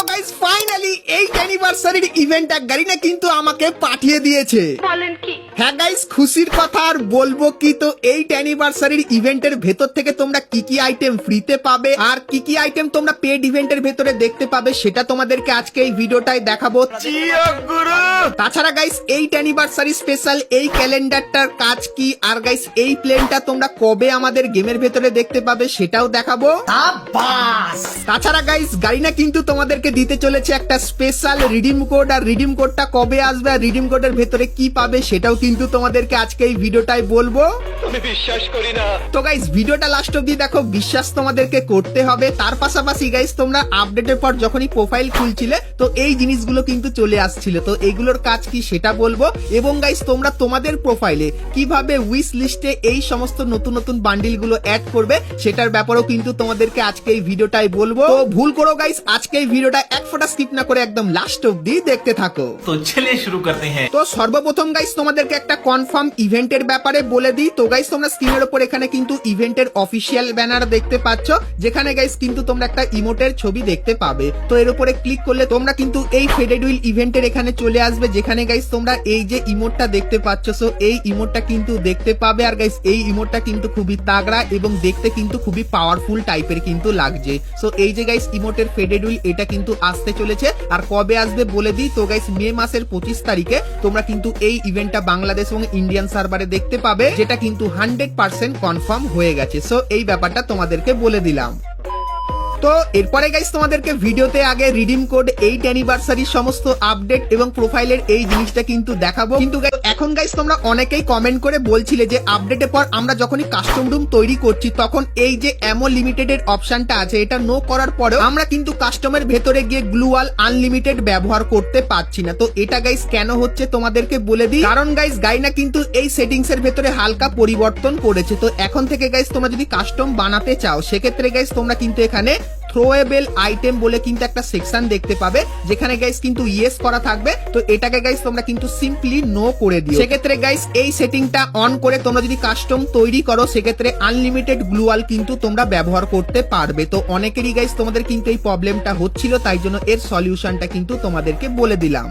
Guys finally 8 অ্যানিভার্সারির ইভেন্টটা Garena কিন্তু আমাকে পাঠিয়ে দিয়েছে। বলেন কি? হ্যাঁ গাইস, খুশির কথা আর বলবো কি, তো 8 অ্যানিভার্সারির ইভেন্টের ভেতর থেকে তোমরা কি কি আইটেম ফ্রিতে পাবে আর কি কি আইটেম তোমরা পেড ইভেন্টের ভেতরে দেখতে পাবে সেটা তোমাদেরকে আজকে এই ভিডিওটায় দেখাবো। তাছাড়া গাইস 8 অ্যানিভার্সারি স্পেশাল এই ক্যালেন্ডারটার কাজ কি আর গাইস এই প্লেনটা তোমরা কবে আমাদের গেমের ভেতরে দেখতে পাবে সেটাও দেখাবো। তাছাড়া গাইস গারিনা কিন্তু তোমাদেরকে দিতে চলেছে একটা স্পেশাল রিডিম কোড, আর রিডিম কোডটা কবে আসবে আর রিডিম কোডের ভেতরে কি পাবে সেটাও কিন্তু তোমাদেরকে আজকে এই ভিডিওটাই বলবো। আমি বিশ্বাস করি না। তো গাইস ভিডিওটা লাস্ট অবধি দেখো, বিশ্বাস তোমাদেরকে করতে হবে। তার পাশাপাশি গাইস তোমরা আপডেটের পর যখনই প্রোফাইল খুলছিলে তো এই জিনিসগুলো কিন্তু চলে আসছিল, তো এইগুলোর কাজ কি সেটা বলবো। এবং গাইস তোমরা তোমাদের প্রোফাইলে কিভাবে উইশ লিস্টে এই সমস্ত নতুন নতুন বান্ডিল গুলো অ্যাড করবে সেটার ব্যাপারেও কিন্তু তোমাদেরকে আজকে এই ভিডিওটাই বলবো। তো ভুল করো গাইস, আজকে এই ভিডিওটা এক ফোঁটা স্কিপ না করে একদম লাস্ট অবধি দেখতে থাকো। तो चलिए शुरू करते हैं। তো সর্বপ্রথম গাইস তোমাদেরকে একটা কনফার্ম ইভেন্টের ব্যাপারে বলে দিই। তো গাইস তোমরা স্ক্রিনের উপর এখানে কিন্তু ইভেন্টের অফিসিয়াল ব্যানার দেখতে পাচ্ছ, যেখানে গাইস কিন্তু তোমরা একটা ইমোটের ছবি দেখতে পাবে। তো এর উপরে ক্লিক করলে তোমরা কিন্তু এই ফেডেড উইল ইভেন্টের এখানে চলে আসবে, যেখানে গাইস তোমরা এই যে ইমোটটা দেখতে পাচ্ছ, সো এই ইমোটটা কিন্তু দেখতে পাবে। আর গাইস এই ইমোটটা কিন্তু খুবই তাগড়া এবং দেখতে কিন্তু খুবই পাওয়ারফুল টাইপের কিন্তু লাগছে। সো এই যে গাইস ইমোটের ফেডেড উইল এটা কিন্তু আসতে চলেছে, আর কবে আসবে বলে দিই। তো গাইস মে মাসের 25 তারিখে তোমরা কিন্তু এই ইভেন্টটা বাংলাদেশ এবং ইন্ডিয়ান সার্ভারে দেখতে পাবে, যেটা কিন্তু 100% কনফার্ম হয়ে গেছে। সো এই ব্যাপারটা তোমাদেরকে বলে দিলাম। তো এরপরে গাইস তোমাদেরকে ভিডিওতে আগে রিডিম কোড 8 অ্যানিভার্সারি সমস্ত আপডেট এবং প্রোফাইলের এই জিনিসটা কিন্তু দেখাবো। কিন্তু এখন গাইস তোমরা অনেকেই কমেন্ট করে বলছিলে যে আপডেটের পর আমরা যখনই কাস্টম রুম তৈরি করছি তখন এই যে অ্যামো লিমিটেড এর অপশনটা আছে এটা নো করার পরেও আমরা কিন্তু কাস্টমের ভেতরে গিয়ে গ্লুয়াল আনলিমিটেড ব্যবহার করতে পারছি না। তো এটা গাইস কেন হচ্ছে তোমাদেরকে বলে দিই, কারণ গাইস গাইনা কিন্তু এই সেটিংস এর ভেতরে হালকা পরিবর্তন করেছে। তো এখন থেকে গাইস তোমরা যদি কাস্টম বানাতে চাও সেক্ষেত্রে গাইস তোমরা কিন্তু এখানে থ্রোয়েবল আইটেম বলে কিন্তু একটা সেকশন দেখতে পাবে, যেখানে গাইস কিন্তু ইয়েস করা থাকবে। তো এটাকে গাইস তোমরা কিন্তু সিম্পলি নো করে দিও। সেক্ষেত্রে গাইস এই সেটিংটা অন করে তোমরা যদি কাস্টম তৈরি করো সেক্ষেত্রে আনলিমিটেড গ্লুয়াল কিন্তু তোমরা ব্যবহার করতে পারবে। তো অনেকেরই গাইস তোমাদের কিন্তু এই প্রবলেমটা হচ্ছিল, তাই জন্য এর সলিউশনটা কিন্তু তোমাদেরকে বলে দিলাম।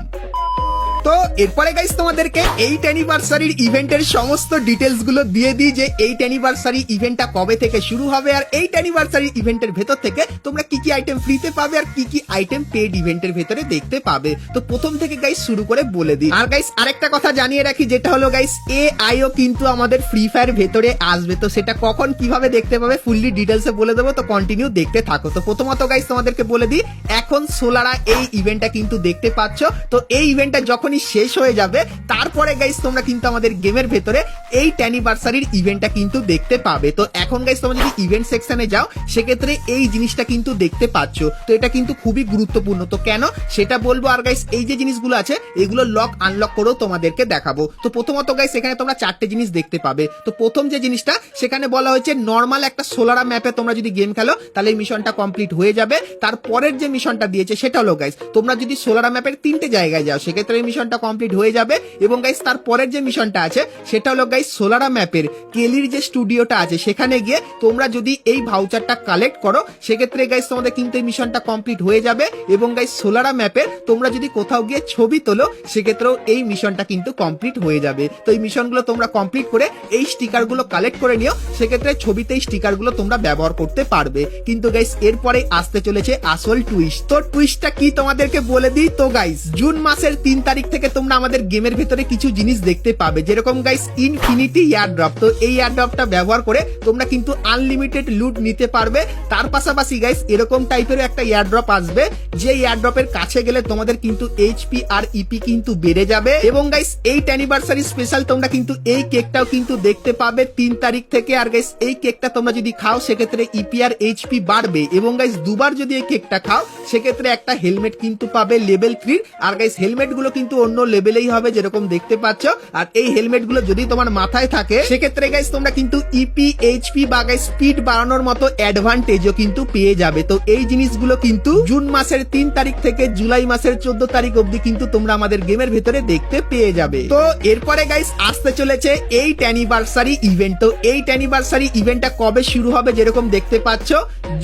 তো এরপরে গাইস তোমাদেরকে 8 অ্যানিভার্সারির ইভেন্টের সমস্ত ডিটেলস গুলো দিয়ে দিই যে 8 অ্যানিভার্সারি ইভেন্টটা কবে থেকে শুরু হবে আর 8 অ্যানিভার্সারি ইভেন্টের ভেতর থেকে তোমরা কি কি আইটেম ফ্রিতে পাবে আর কি কি আইটেম পেড ইভেন্টের ভেতরে দেখতে পাবে। তো প্রথম থেকে গাইস শুরু করে বলে দিই। আর গাইস আরেকটা কথা জানিয়ে রাখি, যেটা হলো গাইস এআইও কিন্তু আমাদের ফ্রি ফায়ার ভেতরে আসবে। তো সেটা কখন কিভাবে দেখতে পাবে ফুললি ডিটেলসে বলে দেবো, তো কন্টিনিউ দেখতে থাকো। তো প্রথমত গাইস তোমাদেরকে বলে দিই, এখন সোলারা এই ইভেন্টটা কিন্তু দেখতে পাচ্ছ। তো এই ইভেন্টটা যখনই শেষ হয়ে যাবে তারপরে গাইস তোমরা কিন্তু আমাদের গেমের ভেতরে 8 অ্যানিভার্সারির ইভেন্টটা কিন্তু দেখতে পাবে। তো এখন গাইস তোমরা যদি ইভেন্ট সেকশনে যাও সেক্ষেত্রে এই জিনিসটা কিন্তু দেখতে পাচ্ছ। তো এটা কিন্তু খুবই গুরুত্বপূর্ণ, তো কেন সেটা বলবো। আর গাইস এই যে জিনিসগুলো আছে এগুলো লক আনলক করেও তোমাদেরকে দেখাবো। তো প্রথমত গাইস এখানে তোমরা 4টে জিনিস দেখতে পাবে। তো প্রথম যে জিনিসটা সেখানে বলা হয়েছে নর্মাল একটা সোলারা ম্যাপে তোমরা যদি গেম খেলো তাহলে এই মিশনটা কমপ্লিট হয়ে যাবে। তারপরের যে মিশনটা দিয়েছে সেটা হলো গাইস তোমরা যদি সোলারা ম্যাপের 3টে জায়গায় যাও সেক্ষেত্রে এই মিশনটা কমপ্লিট হয়ে যাবে। এবং গাইস তারপরের যে মিশনটা আছে সেটা হলো গাইস সোলারা ম্যাপের কেলির যে স্টুডিওটা আছে সেখানে গিয়ে তোমরা যদি এই ভাউচারটা কালেক্ট করো সেক্ষেত্রে গাইস তোমাদের কিন্তু এই মিশনটা কমপ্লিট হয়ে যাবে। এবং গাইস সোলারা ম্যাপের তোমরা যদি কোথাও গিয়ে ছবি তোলো সেক্ষেত্রেও এই মিশনটা কিন্তু কমপ্লিট হয়ে যাবে। তো এই মিশনগুলো তোমরা কমপ্লিট করে এই স্টিকারগুলো কালেক্ট করে নিও, সেক্ষেত্রে ছবিতে এই স্টিকারগুলো তোমরা ব্যবহার করতে পারবে। কিন্তু গাইস এরপরে আসতে চলেছে আসল টুইস্ট। তো টুইস্টটা কি তোমাদেরকে বলে দিই। তো গাইস জুন মাসের 3 তারিখ থেকে তোমরা আমাদের গেমের ভেতরে কিছু জিনিস দেখতে পাবে, যেরকম গাইস ইনফিনিটি এয়ারড্রপ। তো এই এয়ারড্রপটা ব্যবহার করে তোমরা কিন্তু আনলিমিটেড লুট নিতে পারবে। তার পাশাপাশি গাইস এরকম টাইপের একটা এয়ারড্রপ আসবে যে এয়ারড্রপের কাছে গেলে তোমাদের কিন্তু এইচপি আর ইপি কিন্তু বেড়ে যাবে। এবং গাইস 8 অ্যানিভার্সারি স্পেশাল তোমরা কিন্তু এই কেকটাও কিন্তু দেখতে পাবে 3 তারিখ থেকে। আর গাইস এই কেকটা তোমরা যদি খাও সেক্ষেত্রে ইপি আর এইচপি বাড়বে। এবং গাইস দুবার যদি এই কেকটা খাও সেক্ষেত্রে একটা হেলমেট কিন্তু পাবে লেভেল 3। আর গাইস হেলমেট গুলো কিন্তু অন্য লেভেলেই হবে যেরকম দেখতে পাচ্ছ। আর এই হেলমেট গুলো যদি তোমার মাথায় থাকে সেক্ষেত্রে গাইস তোমরা কিন্তু ইপি এইচপি বা গাইস স্পিড বাড়ানোর মতো অ্যাডভান্টেজও কিন্তু পেয়ে যাবে। তো এই জিনিসগুলো কিন্তু জুন মাসের 3 তারিখ থেকে জুলাই মাসের 14 তারিখ অবধি কিন্তু তোমরা আমাদের গেমের ভেতরে দেখতে পেয়ে যাবে। তো এরপরে গাইস আসতে চলেছে 8 অ্যানিভার্সারি ইভেন্ট। তো 8 অ্যানিভার্সারি ইভেন্টটা কবে শুরু হবে যেরকম দেখতে পাচ্ছ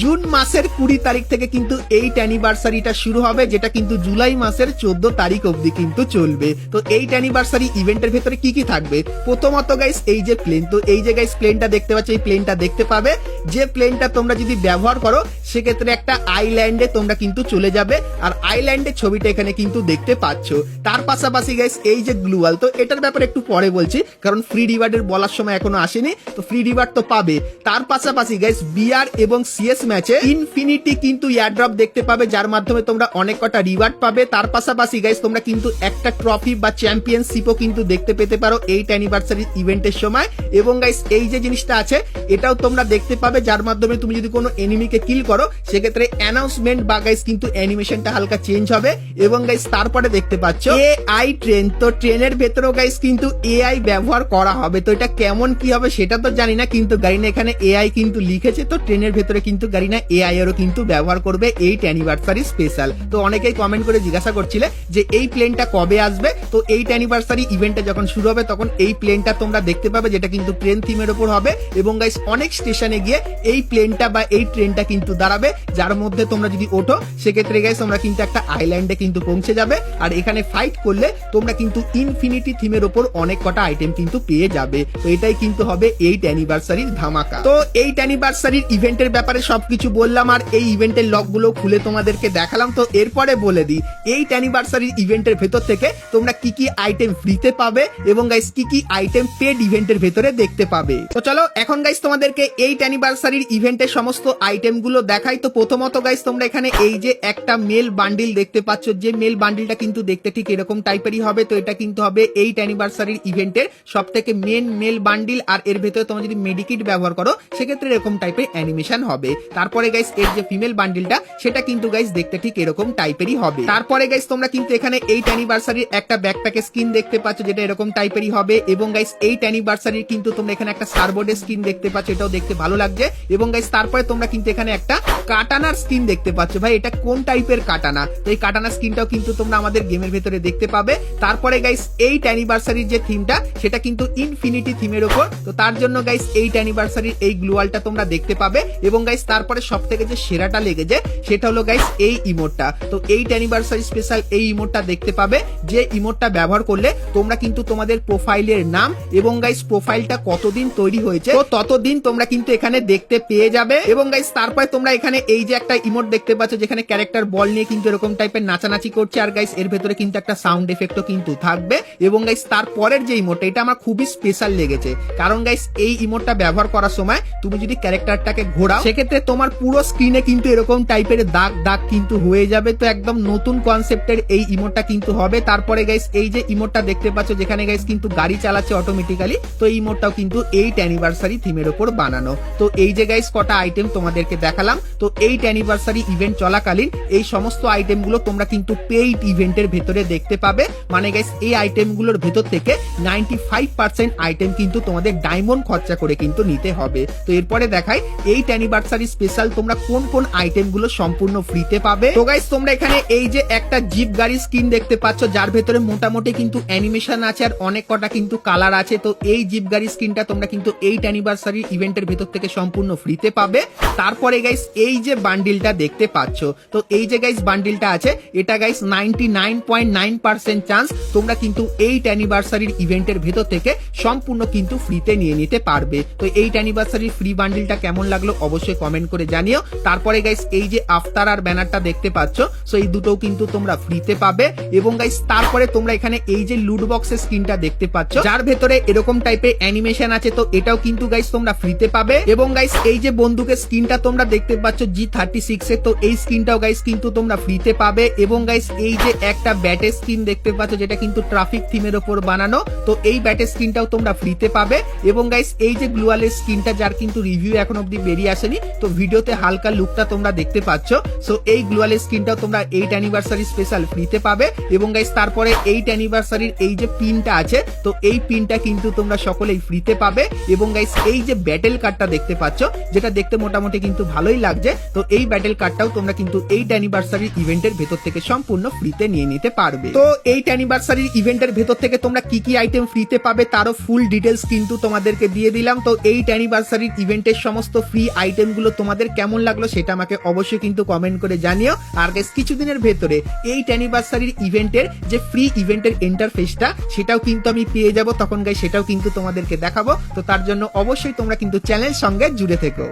জুন মাসের 20 তারিখ থেকে কিন্তু 8 অ্যানিভার্সারিটা শুরু হবে, যেটা কিন্তু জুলাই মাসের 14 তারিখ অবধি কিন্তু চলবে। তো 8 অ্যানিভার্সারি ইভেন্টের ভেতরে কি কি থাকবে? প্রথমত গাইস এই যে প্লেন, তো এই যে গাইস প্লেনটা দেখতে পাচ্ছ, এই প্লেনটা দেখতে পাবে। যে প্লেনটা তোমরা যদি ব্যবহার করো সেক্ষেত্রে একটা আইল্যান্ডে তোমরা কিন্তু চলে যাবে, আর আইল্যান্ডের ছবিটা এখানে কিন্তু দেখতে পাচ্ছ। তার পাশাপাশি গাইস এই যে গ্লুয়াল, তো এটার ব্যাপারে একটু পরে বলছি কারণ ফ্রি রিওয়ার্ডের বলার সময় এখনো আসেনি, তো ফ্রি রিওয়ার্ড তো পাবে। তার পাশাপাশি গাইস বিআর এবং সিএস ম্যাচে ইনফিনিটি কিন্তু এয়ারড্রপ দেখতে পাবে, যার মাধ্যমে তোমরা অনেক কটা রিওয়ার্ড পাবে। তার পাশাপাশি গাইস তোমরা কিন্তু একটা ট্রফি বা চ্যাম্পিয়নশিপও কিন্তু দেখতে পেতে পারো 8 অ্যানিভার্সারি ইভেন্টের সময়। এবং গাইস এই যে জিনিসটা আছে এটাও তোমরা দেখতে পাবে, যার মাধ্যমে তুমি যদি কোনো এনিমিকে কিল করো সেক্ষেত্রে অ্যানাউন্সমেন্ট বা গাইস কিন্তু অ্যানিমেশনটা হালকা চেঞ্জ হবে। এবং গাইস তারপরে দেখতে পাচ্ছ এআই ট্রেন, তো ট্রেনের ভেতরেও গাইস কিন্তু এআই ব্যবহার করা হবে। তো এটা কেমন কি হবে সেটা তো জানি না, কিন্তু গাড়িনা এখানে এআই কিন্তু লিখেছে, তো ট্রেনের ভেতরে কিন্তু গাড়িনা এআই এরও কিন্তু ব্যবহার করবে 8 অ্যানিভার্সারি স্পেশাল। তো অনেকেই কমেন্ট করে জিজ্ঞাসা করছিলে যে এই প্লেনটা কবে আসবে। তো 8 অ্যানিভার্সারি ইভেন্টটা যখন শুরু হবে তখন এই প্লেনটা তোমরা দেখতে পাবে, যেটা কিন্তু ট্রেন থিমের উপর হবে। এবং গাইস অনেক স্টেশনে গিয়ে এই প্লেনটা বা এই ট্রেনটা কিন্তু দাঁড়াবে, যার মধ্যে তোমরা যদি ওঠো সেক্ষেত্রে গাইস তোমরা কিন্তু একটা আইল্যান্ডে কিন্তু পৌঁছে যাবে। আর এখানে ফাইট করলে তোমরা কিন্তু ইনফিনিটি থিমের উপর অনেক কটা আইটেম কিন্তু পেয়ে যাবে। তো এটাই কিন্তু হবে 8 অ্যানিভার্সারির ধামাকা। তো 8 অ্যানিভার্সারির ইভেন্টের ব্যাপারে সবকিছু বললাম, আর এই ইভেন্টের লকগুলো খুলে তোমাদেরকে দেখালাম। তো এরপরে বলে দিই 8 অ্যানিভার্সারির ইভেন্টের ভেতর থেকে তোমরা কি কি আইটেম ফ্রিতে পাবে এবং গাইস কি কি আইটেম পেড ইভেন্টের ভেতরে দেখতে পাবে। তো চলো এখন গাইস তোমাদেরকে 8 অ্যানিভার্সারির ইভেন্টের সমস্ত আইটেম গুলো দেখাই। তো প্রথমত গাইস তোমরা এখানে এই যে একটা মেল বান্ডিল দেখতে পাচ্ছ, যে মেল বান্ডিলটা কিন্তু দেখতে ঠিক এরকম টাইপেরই হবে। তো এটা কিন্তু হবে 8 অ্যানিভার্সারির ইভেন্টের সব থেকে মেন মেল বান্ডিল, আর এর ভেতরে তোমরা যদি মেডিকিট ব্যবহার করো সেক্ষেত্রে এরকম টাইপের অ্যানিমেশন হবে। তারপরে গাইস এর যে ফিমেল বান্ডিলটা সেটা কিন্তু গাইস দেখতে ঠিক এরকম টাইপেরই হবে। তারপরে গাইস তোমরা কিন্তু এখানে 8 অ্যানিভার্সারির একটা ব্যাকপ্যাকের স্কিন দেখতে পাচ্ছ, যেটা এরকম টাইপেরই হবে। এবং গাইস 8 অ্যানিভার্সারির কিন্তু তোমরা এখানে একটা সার্বোর্ডের স্কিন দেখতে পাচ্ছ, এটাও দেখতে ভালো লাগছে। এবং গাইস তারপরে তোমরা কিন্তু এখানে একটা কাটানার স্কিন দেখতে পাচ্ছ। ভাই এটা কোন টাইপের কাটানা? তো এই কাটানা স্কিনটাও কিন্তু তোমরা আমাদের গেমের ভেতরে দেখতে পাবে। তারপরে গাইস 8 অ্যানিভার্সারির যে থিমটা সেটা কিন্তু ইনফিনিটি থিমের উপর, তো তার জন্য গাইস 8 অ্যানিভার্সারির এই গ্লুয়ালটা তোমরা দেখতে পাবে। এবং গাইস তারপরে সব থেকে যে সেরাটা লেগেছে সেটা হলো গাইস এই ইমোটটা। তো 8 অ্যানিভার্সারি স্পেশাল এই ইমোটটা দেখতে পাবে, যে ইমোটটা ব্যবহার করলে তোমরা কিন্তু তোমাদের প্রোফাইলের নাম এবং গাইস প্রোফাইলটা কতদিন তৈরি হয়েছে তো ততদিন তোমরা কিন্তু এখানে দেখতে পেয়ে যাবে। এবং গাইস তারপরে তোমরা এখানে এই যে একটা ইমোট দেখতে পাচ্ছ, যেখানে ক্যারেক্টার বল নিয়ে কিন্তু এরকম টাইপের নাচানাচি করছে, আর গাইস এর ভেতরে কিন্তু একটা সাউন্ড এফেক্টও কিন্তু থাকবে। এবং গাইস তারপরের যে ইমোটটা এটা আমার খুবই স্পেশাল লেগেছে, কারণ গাইস এই ইমোটটা ব্যবহার করার সময় তুমি যদি ক্যারেক্টারটাকে ঘোরাও সেক্ষেত্রে তোমার পুরো স্ক্রিনে কিন্তু এরকম টাইপের দাগ দাগ কিন্তু হয়ে যাবে। তো একদম নতুন কনসেপ্টের এই ইমোটটা কিন্তু হবে। তারপরে গাইস এই যে ইমোটটা দেখতে পাচ্ছ, যেখানে গাইস কিন্তু গাড়ি চালাচ্ছে অটোমেটিক্যালি, তো এই ইমোটটাও কিন্তু 8 অ্যানিভার্সারি থিমের উপর বানানো। তো এই যে গাইস কটা আইটেম তোমাদেরকে দেখালাম, তো 8 অ্যানিভার্সারি ইভেন্ট চলাকালীন এই সমস্ত আইটেমগুলো তোমরা কিন্তু পেইড ইভেন্টের ভেতরে দেখতে পাবে। মানে গাইস এই আইটেমগুলোর ভেতর থেকে 95% আইটেম কিন্তু তোমাদের ডায়মন্ড খরচা করে কিন্তু নিতে হবে। তো এরপরে দেখাই 8 অ্যানিভার্সারি স্পেশাল তোমরা কোন কোন আইটেমগুলো সম্পূর্ণ ফ্রিতে পাবে। তো গাইস তোমরা এখানে এই যে একটা জিপ গাড়ি স্কিন দেখতে পাচ্ছ, যার ভেতরে মোটামুটি কিন্তু অ্যানিমেশন আছে আর অনেক কটা কিন্তু কালার আছে। তো এই জিপ গাড়ি স্কিনটা তোমরা কিন্তু 8 অ্যানিভার্সারি ইভেন্টের ভেতর থেকে সম্পূর্ণ ফ্রিতে পাবে। তারপরে গাইস এই যে বান্ডিলটা দেখতে পাচ্ছ, তো এই যে গাইস বান্ডিলটা আছে এটা গাইস 99.9% চান্স তোমরা কিন্তু 8 অ্যানিভার্সারির ইভেন্টের ভেতর থেকে সম্পূর্ণ কিন্তু ফ্রিতে নিয়ে নিতে পারবে। তো 8 অ্যানিভার্সারির ফ্রি বান্ডিলটা কেমন লাগলো অবশ্যই কমেন্ট করে জানিও। তারপরে গাইস এই যে আফতার আর ব্যানারটা দেখতে পাচ্ছ, সো এই দুটোও কিন্তু তোমরা ফ্রিতে পাবে। এবং গাইস তারপরে তোমরা এখানে এই যে লুট বক্সের স্ক্রিনটা দেখতে পাচ্ছ, যার ভেতরে এরকম টাইপের অ্যানিমেশন আছে, তো এটাও কিন্তু গাইস তোমরা ফ্রিতে পাবে। এবং গাইস এই যে বন্দুকের স্ক্রিনটা তোমরা দেখতে পাচ্ছ G36 এর, তো এই স্ক্রিনটাও গাইস কিন্তু তোমরা ফ্রিতে পাবে। এবং গাইস এই যে একটা ব্যাটের স্ক্রিন দেখতে পাচ্ছ, যেটা কিন্তু ট্রাফিক থিমের উপর বানানো, তো এই ব্যাটের স্ক্রিনটাও তোমরা ফ্রিতে পাবে। এবং গাইস এই যে গ্লুয়ালের স্ক্রিনটা, যার কিন্তু রিভিউ এখন অব্দি বেরিয়ে আসেনি, তো ভিডিওতে হালকা লুকটা তোমরা দেখতে পাচ্ছ। সো এই গ্লুয়ালের স্ক্রিনটাও তোমরা 8 অ্যানিভার্সারি স্পেশাল ফ্রিতে পাবে। এবং গাইস গাইস তারপরে 8 অ্যানিভার্সারির এই যে পিনটা আছে, তো এই পিনটা কিন্তু তোমরা সকলেই ফ্রিতে পাবে। এবং গাইস এই যে ব্যাটেল কার্ডটা দেখতে পাচ্ছ, যেটা দেখতে মোটামুটি কিন্তু ভালোই লাগছে, তো এই ব্যাটেল কার্ডটাও তোমরা কিন্তু 8 অ্যানিভার্সারির ইভেন্টের ভেতর থেকে সম্পূর্ণ ফ্রিতে নিয়ে নিতে পারবে। তো 8 অ্যানিভার্সারির ইভেন্টের ভেতর থেকে তোমরা কি কি আইটেম ফ্রিতে পাবে তারও ফুল ডিটেলস কিন্তু তোমাদেরকে দিয়ে দিলাম। তো 8 অ্যানিভার্সারির ইভেন্টের সমস্ত ফ্রি আইটেমগুলো তোমাদের কেমন লাগলো সেটা আমাকে অবশ্যই কিন্তু কমেন্ট করে জানিও। আর গাইস কিছুদিনের ভেতরে 8 অ্যানিভার্সারির ইভেন্টের যে ফ্রি ইভেন্টের ইন্টারফেসটা সেটাও কিন্তু আমি পেয়ে যাব, তখন গাইস সেটাও কিন্তু তোমাদেরকে দেখাবো। তো তার জন্য অবশ্যই তোমরা কিন্তু চ্যানেল সঙ্গে জুড়ে থেকো।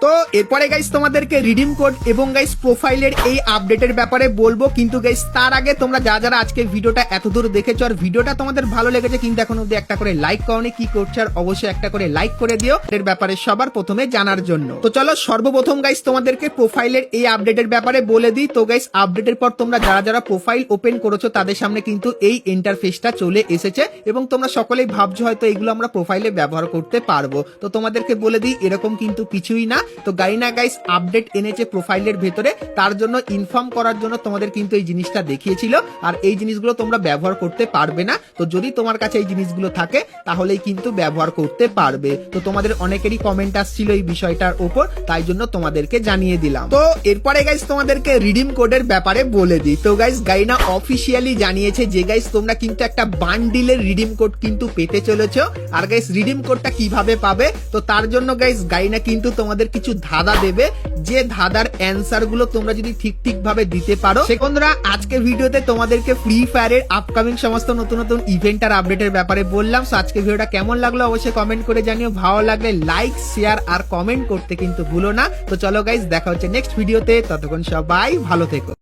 তো এরপরে গাইস তোমাদেরকে রিডিম কোড এবং গাইস প্রোফাইলের এই আপডেটের ব্যাপারে বলবো, কিন্তু গাইস তার আগে তোমরা যারা আজকে ভিডিওটা এতদূর দেখেছো আর ভিডিওটা তোমাদের ভালো লেগেছে কিন্তু এখন অব্দি একটা করে লাইক করনি, কি করছো আর অবশ্যই একটা করে লাইক করে দিও এর ব্যাপারে সবার প্রথমে জানার জন্য। তো চলো সর্বপ্রথম গাইস তোমাদেরকে প্রোফাইলের এই আপডেটের ব্যাপারে বলে দিই। তো গাইস আপডেটের পর তোমরা যারা প্রোফাইল ওপেন করেছো তাদের সামনে কিন্তু এই ইন্টারফেসটা চলে এসেছে এবং তোমরা সকলেই ভাবছো হয়তো এগুলো আমরা প্রোফাইলে ব্যবহার করতে পারবো। তো তোমাদেরকে বলে দিই এরকম কিন্তু কিছুই না। তো গাইনা গাইস আপডেট এনেছে প্রোফাইলের ভেতরে, তার জন্য ইনফর্ম করার জন্য তোমাদের কিন্তু এই জিনিসটা দেখিয়েছিল। আর এই জিনিসগুলো তোমরা ব্যবহার করতে পারবে না, তো যদি তোমার কাছে এই জিনিসগুলো থাকে তাহলেই কিন্তু ব্যবহার করতে পারবে। তো তোমাদের অনেকেরই কমেন্ট আসছিল এই বিষয়টার উপর, তাই জন্য তোমাদেরকে জানিয়ে দিলাম। তো এরপরে গাইস তোমাদেরকে রিডিম কোডের ব্যাপারে বলে দিই। তো গাইস গাইনা অফিসিয়ালি জানিয়েছে যে গাইস তোমরা কিন্তু একটা বান্ডিলের রিডিম কোড কিন্তু পেতে চলেছো। আর গাইস রিডিম কোডটা কিভাবে পাবে, তো তার জন্য গাইস গাইনা কিন্তু তোমাদের কিছু ধাঁধা দেবে, যে ধাঁধার অ্যান্সার গুলো তোমরা যদি ঠিক ভাবে দিতে পারো। সে বন্ধুরা আজকে ভিডিওতে তোমাদেরকে ফ্রি ফায়ারের আপকামিং সমস্ত নতুন ইভেন্ট আর আপডেটের ব্যাপারে বললাম। সো আজকে ভিডিওটা কেমন লাগলো অবশ্যই কমেন্ট করে জানিও, ভালো লাগলে লাইক শেয়ার আর কমেন্ট করতে কিন্তু ভুলো না। তো চলো গাইস দেখা হচ্ছে নেক্সট ভিডিওতে, ততক্ষণ সবাই ভালো থেকো।